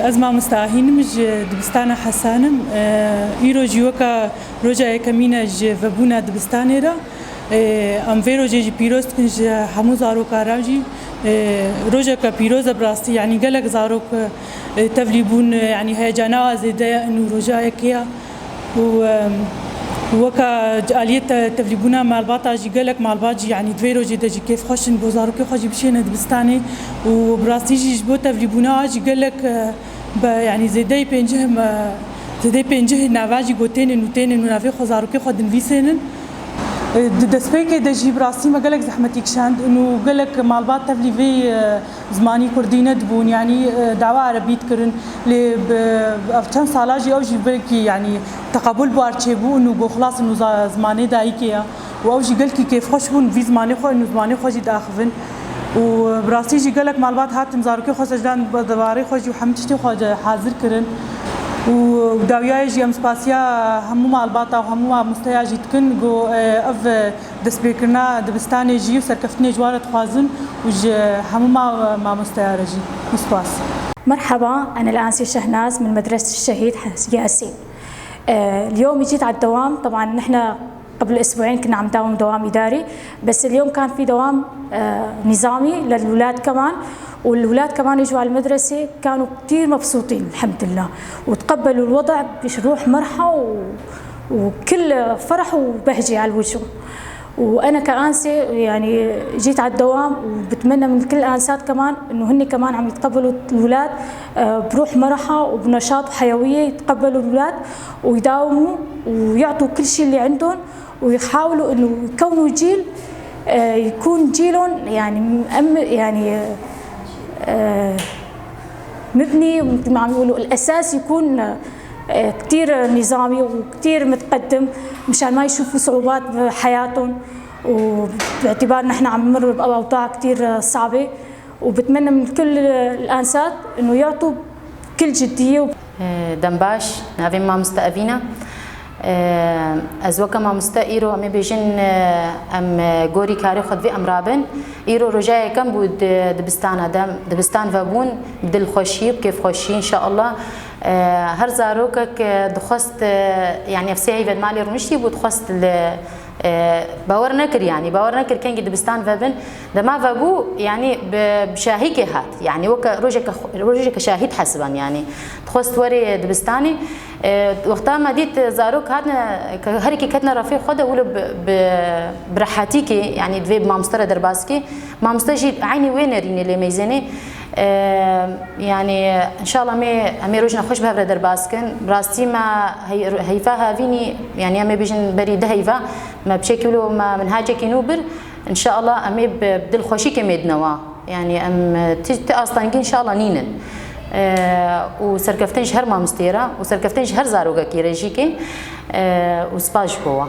أزمة مستعهين مج دبستانا حسانم إيرو جيوكا رجع كمينا فبونا دبستاني را أم في رجع بيروز كنج حمو زاروك راجي رجع كبيروز براستي يعني قالك زاروك تفليبون يعني هيجانا زيدا إنه رجع كيا وكا آلية تفليبونا مع الباطا جي قالك مع الباجي يعني دويرو جي دجي كيف خشن بوزارو كيف خجي بشينا دبستاني وبراستي جي جبو تفليبونا جي قالك يعني زيداي بينجه نافاجي قوتين نوتين نافي خزارو كيف خد نفيسين دسبيك دجي براستي ما قالك زحمتك شاند انه قالك مع الباط تفلي في زماني كردينه دبون يعني دعوه عربيه كرن ل بفتن سالاجي او جي يعني تقبل بارتشيبو انه بو خلاص انه زماني دايكيا او جي قالك كيف خوشبون في زماني خو انه زماني خو جي داخفن وبراستي جي قالك مع الباط هات مزاركي خو سجدان بدواري خو جي وحمتشتي خو حاضر كرن وداوياي جي ام سباسيا همو مع الباطا وهمو مع مستيا جيتكن جو اف دسبيكرنا دبستاني جي وسركفتني جوارة خوازن وج همو مع مستيا رجي مسباس. مرحبا، أنا الآنسة شهناز من مدرسة الشهيد ياسين. اليوم جيت على الدوام. طبعا نحن قبل أسبوعين كنا عم نداوم دوام إداري، بس اليوم كان في دوام نظامي للولاد كمان، والولاد كمان يجوا على المدرسة كانوا كتير مبسوطين الحمد لله، وتقبلوا الوضع بروح مرحة وكل فرح وبهجة على الوجه. وأنا كأنسة يعني جيت على الدوام، وبتمنى من كل الأنسات كمان إنه هن كمان عم يتقبلوا الولاد بروح مرحة وبنشاط وحيوية، يتقبلوا الولاد ويداوموا ويعطوا كل شيء اللي عندهم، ويحاولوا إنه يكونوا جيل يكون جيلهم يعني مبني مثل ما عم يقولوا الأساس يكون كتير نظامي وكتير متقدم مشان ما يشوفوا صعوبات بحياتهم، وباعتبار نحن عم نمر بأوضاع كتير صعبة. وبتمنى من كل الأنسات إنه يعطوا كل جدية. دنباش نافين ما مستأفينا أزوكا ما مستأيرو أمي بيجن أم جوري كاري خد في أمرابن إيرو رجاي كم بود دبستان فابون بدل خوشي كيف خوشي إن شاء الله. هر زاروكك دخست يعني أفسيعي فد مالي رمشتي بود خست باور نكر كان دبستان فابن دما فابو يعني بشاهيك هات يعني وك رجك شاهد حسبا يعني دخست وري دبستاني وقتها ما ديت زاروك هاتنا هركي كتنا رفيق خده ولا برحاتيكي يعني دفي بمامستر درباسكي مامستجي عيني وين ريني اللي ميزاني يعني ان شاء الله امي روجنا خوش بهبره درباسكن براستي ما هيفاها فيني يعني امي بيجن بريده هيفا ما بشكله ما منهاجك نوبر ان شاء الله امي بدل خوشي كميدنوا يعني ام اصلا ان شاء الله نينن وسركفتن شهر ما مستيره وسركفتن شهر زاروغا كي رجيكي وسباج بوا.